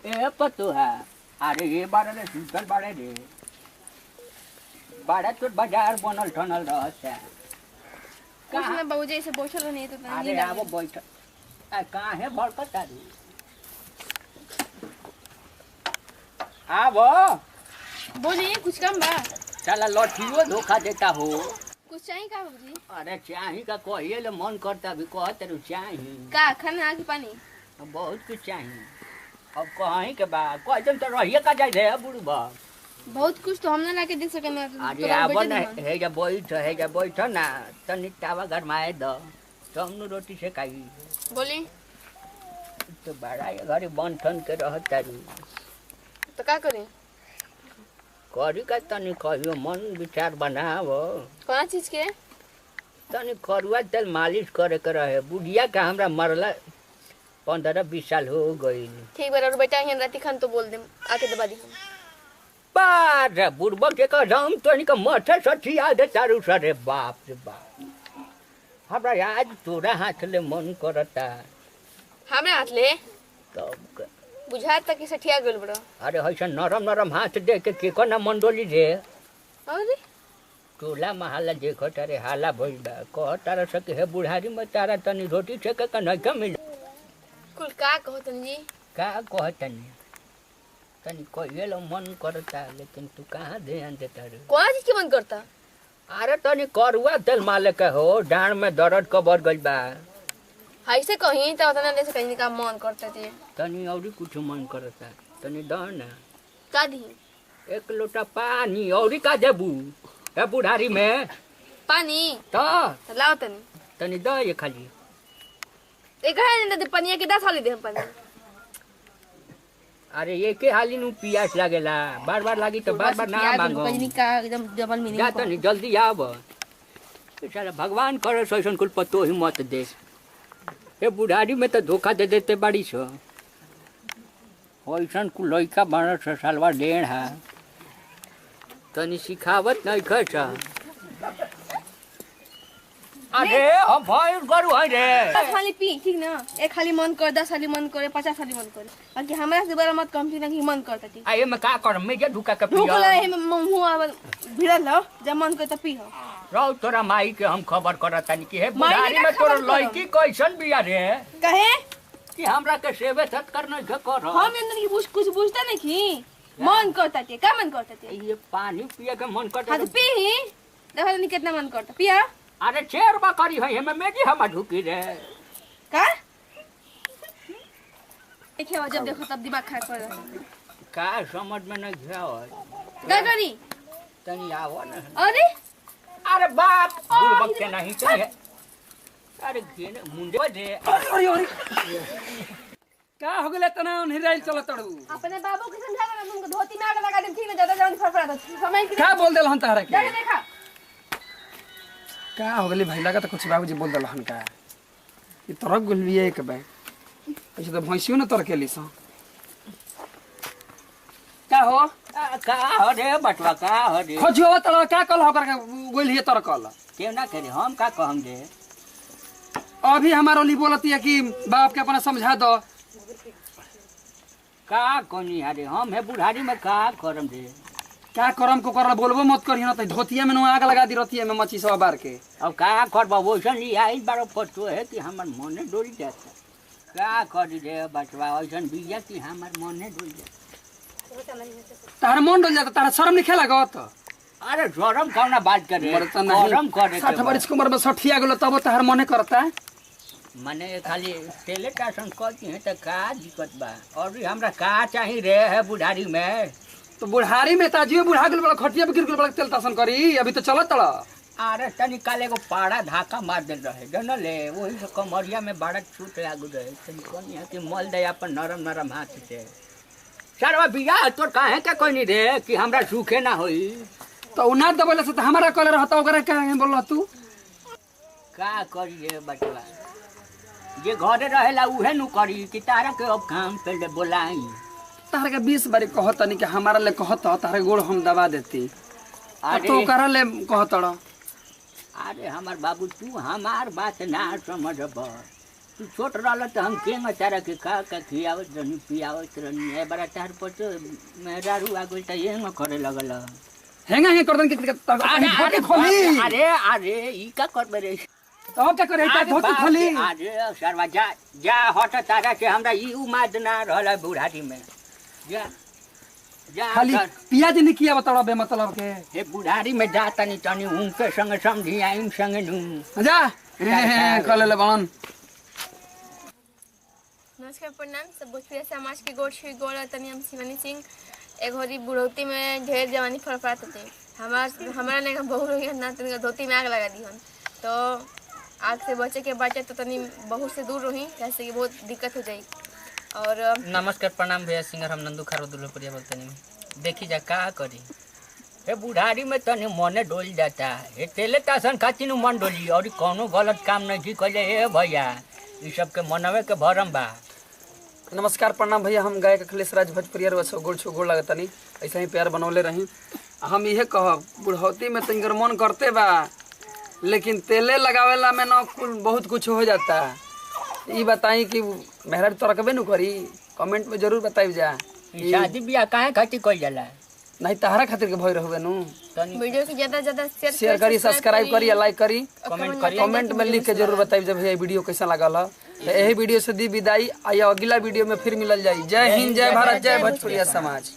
ए पतुहा अरे ये बारे रे सुतल बारे रे बाड़ा तो बाजार बनल ठनल रहता कुछ ना बाबूजी ऐसे बैठल नहीं तो अरे आबो बैठ आ कहाँ है भड़कत तारू आबो बोलिए कुछ कम बा चला लठियो धोखा देता हो कुछ चाहिए का बाबूजी अरे चाही का कहिए ले मन करता भी कहते रहो चाही का खाना की पानी बहुत कुछ चाहिए अब कहीं के बा कोई दिन तो रहिए का जाए रे बुढ़ू बा बहुत कुछ तो हमने लाके दे सके ना अरे आबो ना हे जा बैठ ना तनी तावा गरमाए द तुमनु रोटी से खाई बोली तो बड़ा ये घरे बन ठन के रहत तारू तो का करें करी का तनी कहियो मन विचार बनाव कौन चीज के तनी करुआ तेल मालिश करे के रहे बुढ़िया का हमरा मरला 15-20 साल हो गई ठीक बार और बेटा यहाँ राती खान तो बोल दे आके दबा दी हम बारे बुढ़बा के कदम तनी का मथे सठिया दे तारू सरे बाप रे बाप हमरा आज तोरा हाथ ले मन करता हमें हाथ ले तब बुझा तक से ठिया गेल बड़ा अरे हइसा नरम नरम हाथ दे के को ना मंडोली रे अरे टोला महल्ला देखो तारे हाला भइल बा कह तारा सके हे बुढ़ारी में तारा तनी रोटी छके का नहीं मिल कुल का कहो तंजी का कहतनी तनी कहिए लो मन करता लेकिन तू कहाँ ध्यान देता रे कौन चीज के मन करता अरे तनी करुआ तेल माले के हो डांड में दर्द कबर गइल बा ऐसे कहीं तो उतना ले से कहीं का मन करता थे तनी औरी कुछ मन करता तनी द ना का दी 1 लोटा पानी औरी का देबू ए बुढ़ारी में पानी तो लाओ तनी द ये खाली एक है ना पनिया के 10 वाली दे हम पानी अरे ये के हाली नु पियास लागेला बार बार लागी तो बार बार ना मांगो कहीं का एकदम डबल मीनिंग जा तनी जल्दी आब बेचारा भगवान करे सैसन कुल पतो ही मत दे ए बुढ़ारी में तो धोखा दे देते बाड़ी सो ऐसन कुल लइका 12 सालवा डेढ़ है तनी सिखावत नहीं खस अरे हम भइल गरु है रे खाली पी ठीक ना एक खाली मन कर 10 खाली मन करे 50 खाली मन करे बाकी हमरा से बड़ा मत कम ठीक ना कि मन करता थी आए में का कर में जे ढुका के भूख पिया लगे मुंह भिड़ल हो जब मन करे तो पी हो रौ तोरा माई के हम खबर करत तनी कि हे बुढ़ारी में तोर लड़की कैसन बिया रे कहे कि हमरा के सेवे सत्कार नहीं कर हम अंदर की कुछ बुझता नहीं कि मन करता थे का मन करता थे ये पानी पिए के मन करता हां तो पी देखो नहीं कितना मन करता पिया अरे 6 रुपया करी है हमें मेजी हम ढुकी रे का देखिए जब देखो तब दिमाग खराब कर रहा का समझ में नहीं गया का करी तनी आवो ना अरे अरे बाप बुढ़बक के नहीं चाहिए अरे घेने मुंडे दे अरे का हो गेले तना निराइल चल तड़ू अपने बाबू के समझा ना तुमको धोती में आग लगा दे ठीक ना ज्यादा जल्दी फड़फड़ा दो समय की का बोल देल हन तारा के जाके देखा का हो गेले भाई लगा तो कुछ बाबूजी बोल देल हन का ई तरक गुल भी एक बे ऐसे तो भैंसियो न तर के लिसा का हो रे बटवा का हो रे खोजियो तड़ का कल हो कर गोल ही तर कल क्यों ना करे हम का कहम दे अभी हमारो ली बोलती है कि बाप के अपना समझा दो का कोनी अरे हम है बुढ़ारी में का करम दे क्या करम को करला बोलबो मत करियो ना त धोतिया में आग लगा दी रहती है में मच्छी सब बार के अब का करबा वैसन ही आई बारो फोटो है कि हमर मने डोली जाता का करी रे बटवा वैसन बिया कि हमर मने डोली जाता तार मन डोल जाता तार शर्म नहीं खेला गत अरे शरम कौना बात करे मरता नहीं शरम करे 60 वर्ष की उम्र में 60 गेलो तब तार मने करता है मने खाली तेले टासन कहती है तो का दिक्कत बा और भी हमरा का चाहिए रे है बुढ़ारी में तो बुढ़ारी में ताजियो बुढ़ा गेल बड़ा खटिया पे गिर गेल बड़ा तेल तासन करी अभी तो चलत तड़ा अरे तनी काले को पाड़ा धाका मार देल रहे जनले वही से कमरिया में बड़ा छूट लागू रहे तनी कोनी है कि मल दे अपन नरम नरम हाथ से सरवा बिया तोर काहे के कोनी रे कि हमरा सुखे ना होई तो ना दबले से त हमारा कलर रहता ओकरा काहे बोल तू का करी रे बटवा जे घरे रहेला उहे नु करी कि तारा के अब काम पे ले बोलाई तारा के 20 बारी कहत नहीं कि हमारा ले कहत तारे गोड़ हम दबा देती अरे तो ओकरा ले कहत अरे हमार बाबू तू हमार बात ना समझब तू छोट रहल तो हम केंगा तारा के का खियावत रहनी पियावत रहनी ए बड़ा तार पर तो मेहरारू आ गइल त एंगा करे लगल हेंगा हे करदन के धोती खोली अरे अरे ई का करबे रे तो क्या करे ता धोती खोली अरे सरवा जा जा हट तारा के हमरा ई उमाद ना रहल बुढ़ारी में जा जा खाली पिया जी ने किया बताओ बे मतलब के हे बुढ़ारी में जा तनी तनी उनके संग समझी आइम संग नु जा कल ले बन नमस्कार प्रणाम सब भोजपुरी समाज के गोड़ श्री गोड़ तनी हम शिवानी सिंह एक होरी बुढ़ौती में ढेर जवानी फरफरात होते हमारा ने बहू रही ना तनी धोती में आग लगा दी हन तो आग से बचे के बाटे तो तनी बहू से दूर रही जैसे कि बहुत दिक्कत हो जाई। और नमस्कार प्रणाम भैया सिंगर हम नंदू खारो दुल्लपुरिया बोलते नहीं देखी जा का करी हे बुढ़ारी में तनी मने डोल जाता हे तेले तासन खातिर मन डोली और कोनो गलत काम नहीं की कले हे भैया ई सब के मनवे के भरम बा। नमस्कार प्रणाम भैया हम गायक अखिलेश राज भोजपुरिया रो गोड़ छो गोड़ लगतनी ऐसा ही प्यार बनौले रही हम इहे कहब बुढ़ौती में तंगर मन करते बा लेकिन तेले लगावेला में ना बहुत कुछ हो जाता ई बताई कि मेहरा तो रखबे नु करी कमेंट में जरूर बताई जा शादी बियाह काहे खातिर कइल जाला नहीं तहरा खातिर के भई रहबे नु वीडियो के ज्यादा शेयर करी सब्सक्राइब करी लाइक करी कमेंट करी कमेंट में लिख के जरूर बताई जब भैया वीडियो कैसा लागल है यही वीडियो से दी विदाई आ अगला वीडियो में फिर मिलल जाई। जय हिंद जय भारत जय भोजपुरिया समाज।